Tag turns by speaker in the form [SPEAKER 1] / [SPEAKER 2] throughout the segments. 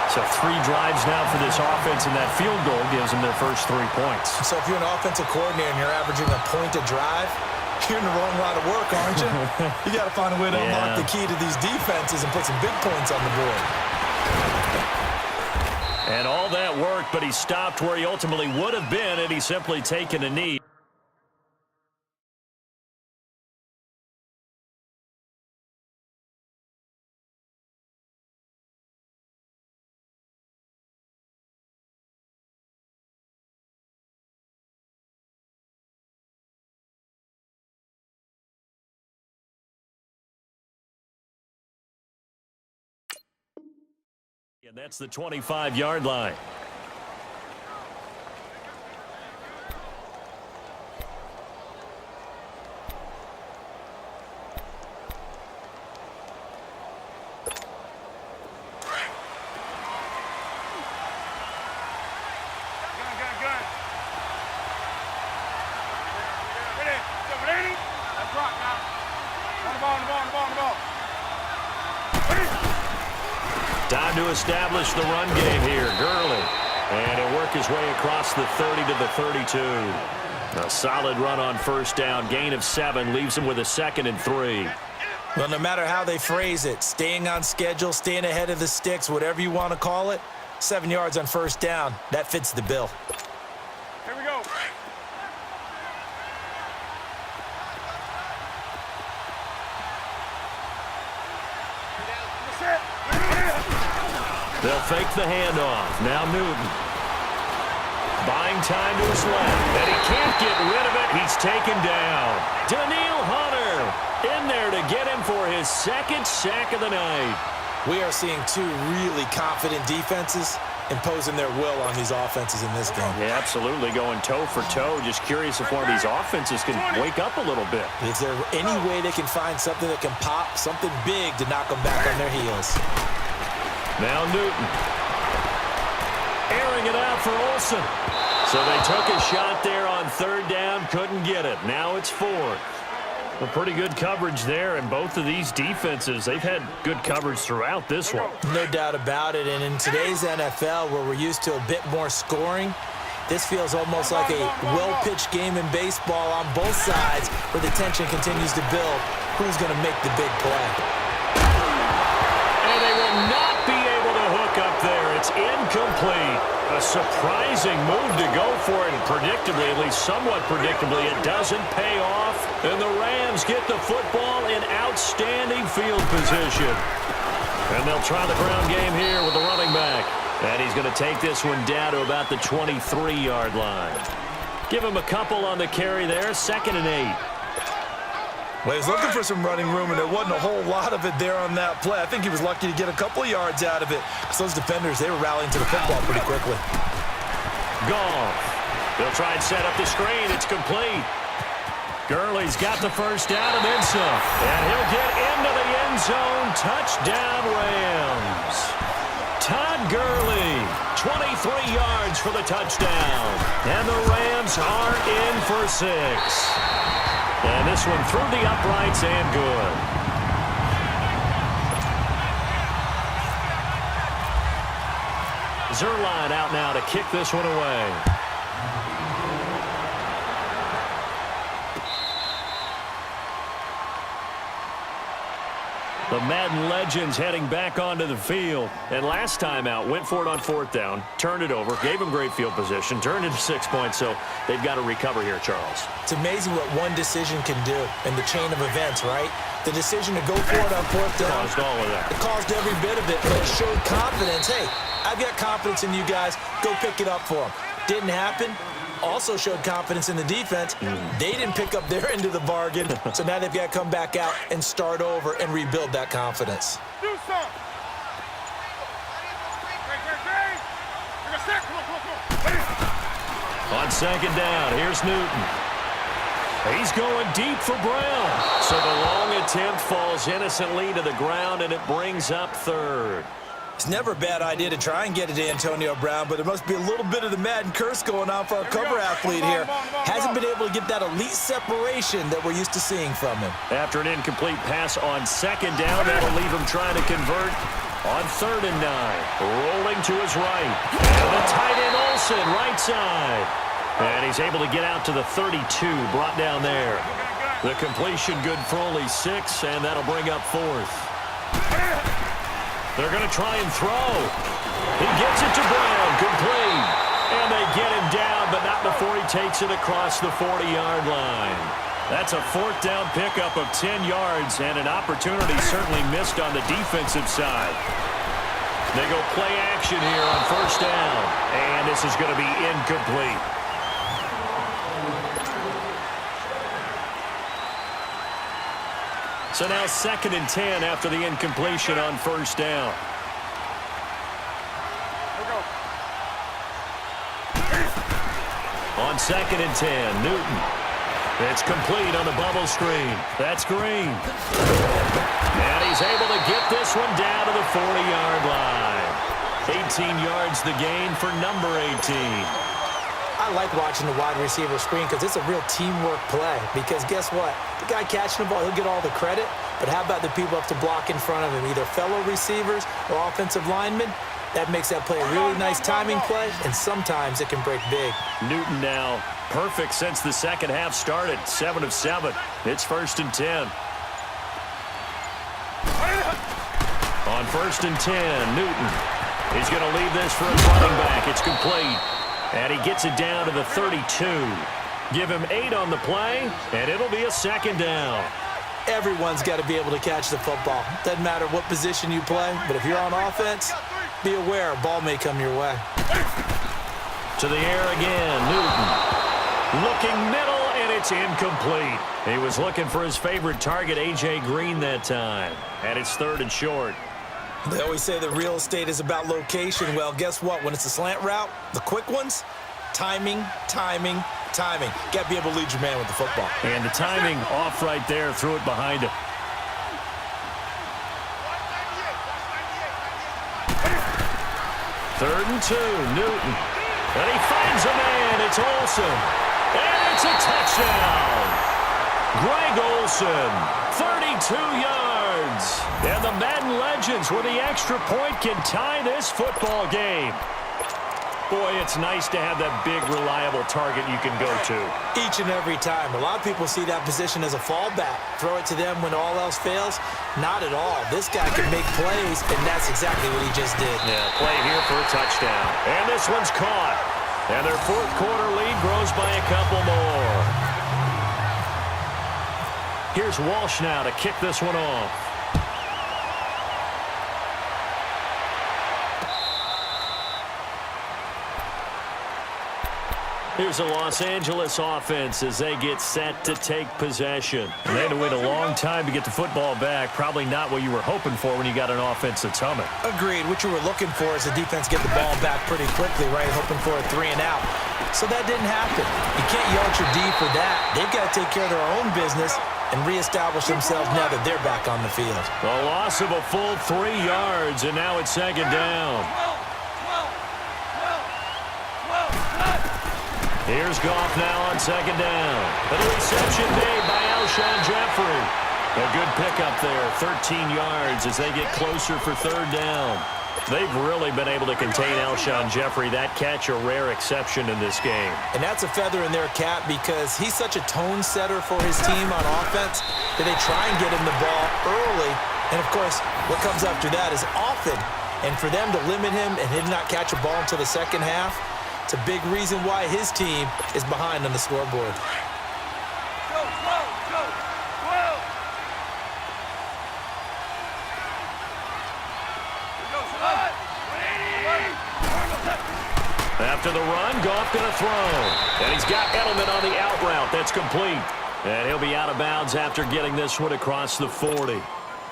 [SPEAKER 1] So 3 drives now for this offense, and that field goal gives them their first 3 points.
[SPEAKER 2] So if you're an offensive coordinator and you're averaging a point a drive, you're in the wrong line of work, aren't you? You got to find a way to unlock the key to these defenses and put some big points on the board.
[SPEAKER 1] And all that worked, but he stopped where he ultimately would have been had he simply taken a knee. And that's the 25-yard line. Time to establish the run game here. Gurley. And he'll work his way across the 30 to the 32. A solid run on first down. Gain of 7 leaves him with a 2nd and 3.
[SPEAKER 2] Well, no matter how they phrase it, staying on schedule, staying ahead of the sticks, whatever you want to call it, 7 yards on first down, that fits the bill.
[SPEAKER 3] Here we go.
[SPEAKER 1] They'll fake the handoff. Now Newton. Buying time to his left. And he can't get rid of it. He's taken down. Daniil Hunter in there to get him for his 2nd sack of the night.
[SPEAKER 2] We are seeing 2 really confident defenses imposing their will on these offenses in this game.
[SPEAKER 1] Yeah, absolutely. Going toe for toe. Just curious if one of these offenses can wake up a little bit.
[SPEAKER 2] Is there any way they can find something that can pop, something big to knock them back on their heels?
[SPEAKER 1] Now Newton. Airing it out for Olsen. So they took a shot there on 3rd down, couldn't get it. Now it's 4th. Well, pretty good coverage there, and both of these defenses, they've had good coverage throughout this one.
[SPEAKER 2] No doubt about it, and in today's NFL, where we're used to a bit more scoring, this feels almost like a well-pitched game in baseball on both sides, where the tension continues to build. Who's going to make the big play?
[SPEAKER 1] And they will not be able to hook up there. It's incomplete. A surprising move to go for it, and predictably, at least somewhat predictably, it doesn't pay off. And the Rams get the football in outstanding field position. And they'll try the ground game here with the running back. And he's going to take this one down to about the 23-yard line. Give him a couple on the carry there, 2nd and 8.
[SPEAKER 2] Well, he was looking for some running room, and there wasn't a whole lot of it there on that play. I think he was lucky to get a couple of yards out of it. So those defenders, they were rallying to the football pretty quickly.
[SPEAKER 1] Goff. They'll try and set up the screen. It's complete. Gurley's got the first down and then some. And he'll get into the end zone. Touchdown, Rams. Todd Gurley, 23 yards for the touchdown. And the Rams are in for 6. And this one through the uprights and good. Zerline out now to kick this one away. The Madden legends heading back onto the field. And last time out, went for it on 4th down, turned it over, gave them great field position, turned into 6 points, so they've got to recover here, Charles.
[SPEAKER 2] It's amazing what one decision can do in the chain of events, right? The decision to go for it on 4th down.
[SPEAKER 1] Caused all of that.
[SPEAKER 2] It caused every bit of it, but it showed confidence. Hey, I've got confidence in you guys. Go pick it up for them. Didn't happen. Also showed confidence in the defense. They didn't pick up their end of the bargain, so now they've got to come back out and start over and rebuild that confidence.
[SPEAKER 3] Do something.
[SPEAKER 1] On 2nd down, here's Newton. He's going deep for Brown. So the long attempt falls innocently to the ground, and it brings up 3rd.
[SPEAKER 2] It's never a bad idea to try and get it to Antonio Brown, but there must be a little bit of the Madden curse going on for our cover athlete here. Hasn't been able to get that elite separation that we're used to seeing from him.
[SPEAKER 1] After an incomplete pass on 2nd down, that'll leave him trying to convert On 3rd and 9. Rolling to his right. And the tight end Olsen, right side. And he's able to get out to the 32, brought down there. The completion good for only 6, and that'll bring up 4th. They're going to try and throw. He gets it to Brown, complete. And they get him down, but not before he takes it across the 40-yard line. That's a 4th down pickup of 10 yards, and an opportunity certainly missed on the defensive side. They go play action here on 1st down, and this is going to be incomplete. So now 2nd and 10 after the incompletion on 1st down. On 2nd and 10, Newton. It's complete on the bubble screen. That's Green. And he's able to get this one down to the 40-yard line. 18 yards the gain for number 18.
[SPEAKER 2] I like watching the wide receiver screen because it's a real teamwork play. Because guess what? The guy catching the ball, he'll get all the credit. But how about the people up to block in front of him, either fellow receivers or offensive linemen? That makes that play a really nice timing play, and sometimes it can break big.
[SPEAKER 1] Newton now perfect since the second half started. 7 of 7. It's 1st and 10. On 1st and 10, Newton. He's going to leave this for his running back. It's complete. And he gets it down to the 32. Give him 8 on the play, and it'll be a 2nd down.
[SPEAKER 2] Everyone's got to be able to catch the football. Doesn't matter what position you play, but if you're on offense, be aware a ball may come your way.
[SPEAKER 1] To the air again, Newton. Looking middle, and it's incomplete. He was looking for his favorite target, A.J. Green, that time. And it's 3rd and short.
[SPEAKER 2] They always say that real estate is about location. Well, guess what? When it's a slant route, the quick ones, timing, timing, timing. Got to be able to lead your man with the football.
[SPEAKER 1] And the timing off right there, threw it behind him. Third and 2, Newton. And he finds a man. It's Olsen. And it's a touchdown. Greg Olsen, 32 yards. And the Madden legends with the extra point can tie this football game. Boy, it's nice to have that big, reliable target you can go to.
[SPEAKER 2] Each and every time. A lot of people see that position as a fallback. Throw it to them when all else fails. Not at all. This guy can make plays, and that's exactly what he just did.
[SPEAKER 1] Yeah, play here for a touchdown. And this one's caught. And their 4th quarter lead grows by a couple more. Here's Walsh now to kick this one off. Here's a Los Angeles offense as they get set to take possession. And they had to wait a long time to get the football back. Probably not what you were hoping for when you got an offense that's humming.
[SPEAKER 2] Agreed. What you were looking for is the defense get the ball back pretty quickly, right? Hoping for a 3 and out. So that didn't happen. You can't yell at your D for that. They've got to take care of their own business and reestablish themselves now that they're back on the field.
[SPEAKER 1] A loss of a full 3 yards, and now it's 2nd down. Here's Goff now on 2nd down. And a reception made by Alshon Jeffrey. A good pickup there, 13 yards as they get closer for 3rd down. They've really been able to contain Alshon Jeffrey. That catch a rare exception in this game.
[SPEAKER 2] And that's a feather in their cap because he's such a tone setter for his team on offense that they try and get him the ball early. And, of course, what comes after that is often. And for them to limit him and him not catch a ball until the second half, it's a big reason why his team is behind on the scoreboard.
[SPEAKER 1] After the run, Goff going to throw. And he's got Edelman on the out route. That's complete. And he'll be out of bounds after getting this one across the 40.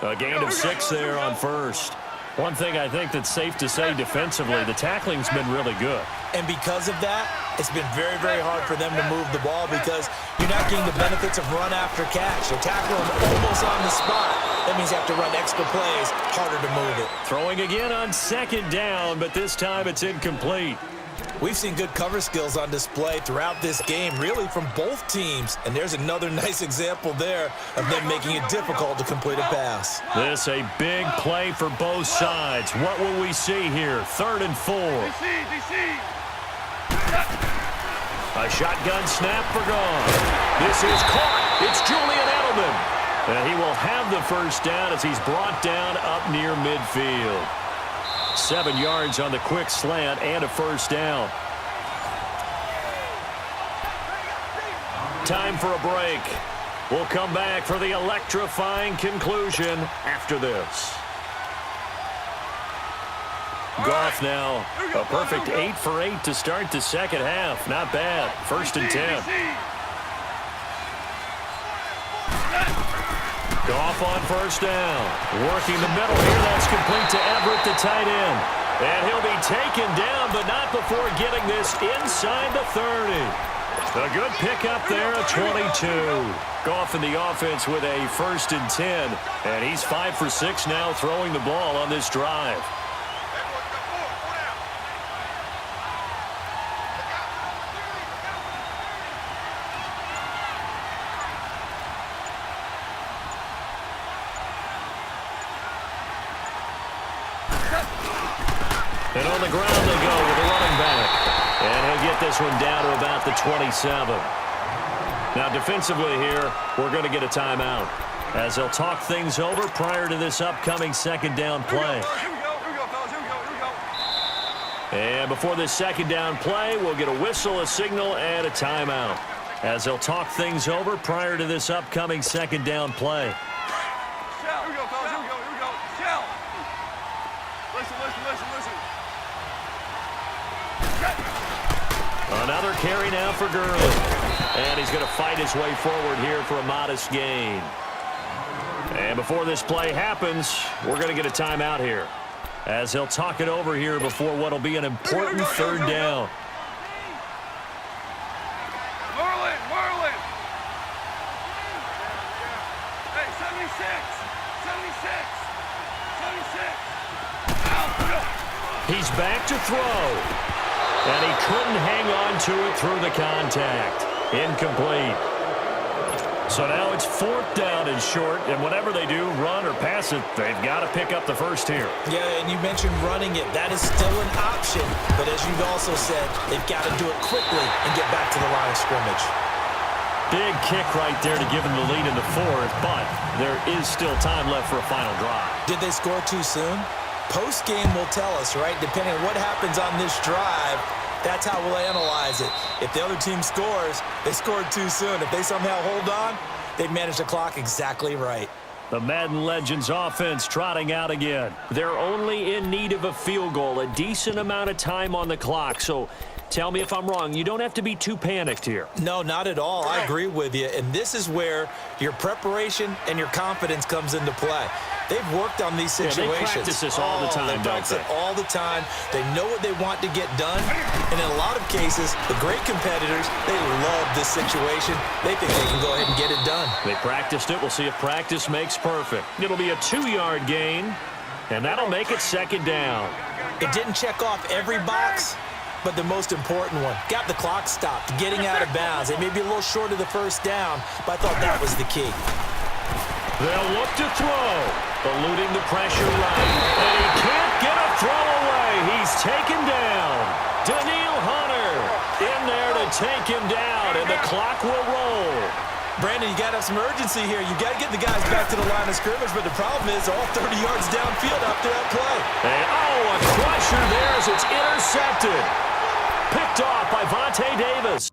[SPEAKER 1] A gain of 6 there on 1st. One thing I think that's safe to say defensively, the tackling's been really good.
[SPEAKER 2] And because of that, it's been very, very hard for them to move the ball because you're not getting the benefits of run after catch. You tackle them almost on the spot. That means you have to run extra plays, harder to move it.
[SPEAKER 1] Throwing again on 2nd down, but this time it's incomplete.
[SPEAKER 2] We've seen good cover skills on display throughout this game, really from both teams. And there's another nice example there of them making it difficult to complete a pass.
[SPEAKER 1] This a big play for both sides. What will we see here? 3rd and 4.
[SPEAKER 3] DC.
[SPEAKER 1] A shotgun snap for gone. This is caught. It's Julian Edelman. And he will have the first down as he's brought down up near midfield. 7 yards on the quick slant and a first down. Time for a break. We'll come back for the electrifying conclusion after this. Goff now, a perfect 8 for 8 to start the second half. Not bad. 1st and 10. Goff on first down. Working the middle here. That's complete to Everett, the tight end. And he'll be taken down, but not before getting this inside the 30. A good pickup there at 22. Goff in the offense with a 1st and 10. And he's 5 for 6 now throwing the ball on this drive. And on the ground they go with a running back. And he'll get this one down to about the 27. Now defensively here, we're going to get a timeout as they'll talk things over prior to this upcoming 2nd down play.
[SPEAKER 3] Here we go, fellas. Here we go.
[SPEAKER 1] And before this 2nd down play, we'll get a whistle, a signal, and a timeout as they'll talk things over prior to this upcoming 2nd down play.
[SPEAKER 3] Shell. Here we go, fellas. Here we go. Shell. Listen.
[SPEAKER 1] Another carry now for Gurley. And he's going to fight his way forward here for a modest gain. And before this play happens, we're going to get a timeout here as he'll talk it over here before what will be an important 3rd down.
[SPEAKER 3] Merlin. Hey, 76.
[SPEAKER 1] He's back to throw. And he couldn't hang on to it through the contact. Incomplete. So now it's 4th down and short, and whatever they do, run or pass it, they've got to pick up the first here.
[SPEAKER 2] Yeah, and you mentioned running it. That is still an option. But as you've also said, they've got to do it quickly and get back to the line of scrimmage.
[SPEAKER 1] Big kick right there to give them the lead in the 4th, but there is still time left for a final drive.
[SPEAKER 2] Did they score too soon? Post-game will tell us, right? Depending on what happens on this drive, that's how we'll analyze it. If the other team scores, they scored too soon. If they somehow hold on, they've managed the clock exactly right.
[SPEAKER 1] The Madden Legends offense trotting out again. They're only in need of a field goal, a decent amount of time on the clock. So tell me if I'm wrong. You don't have to be too panicked here.
[SPEAKER 2] No, not at all. I agree with you. And this is where your preparation and your confidence comes into play. They've worked on these situations.
[SPEAKER 1] Yeah, they practice this all the time,
[SPEAKER 2] they practice it all the time. They know what they want to get done. And in a lot of cases, the great competitors, they love this situation. They think they can go ahead and get it done.
[SPEAKER 1] They practiced it. We'll see if practice makes perfect. It'll be a 2-yard gain, and that'll make it 2nd down.
[SPEAKER 2] It didn't check off every box, but the most important one. Got the clock stopped, getting out of bounds. They may be a little short of the first down, but I thought that was the key.
[SPEAKER 1] They'll look to throw, eluding the pressure right. And he can't get a throw away. He's taken down. Daniil Hunter in there to take him down, and the clock will roll.
[SPEAKER 2] Brandon, you got to have some urgency here. You got to get the guys back to the line of scrimmage, but the problem is all 30 yards downfield after that play.
[SPEAKER 1] And, a crusher there as it's intercepted. Picked off by Vontae Davis.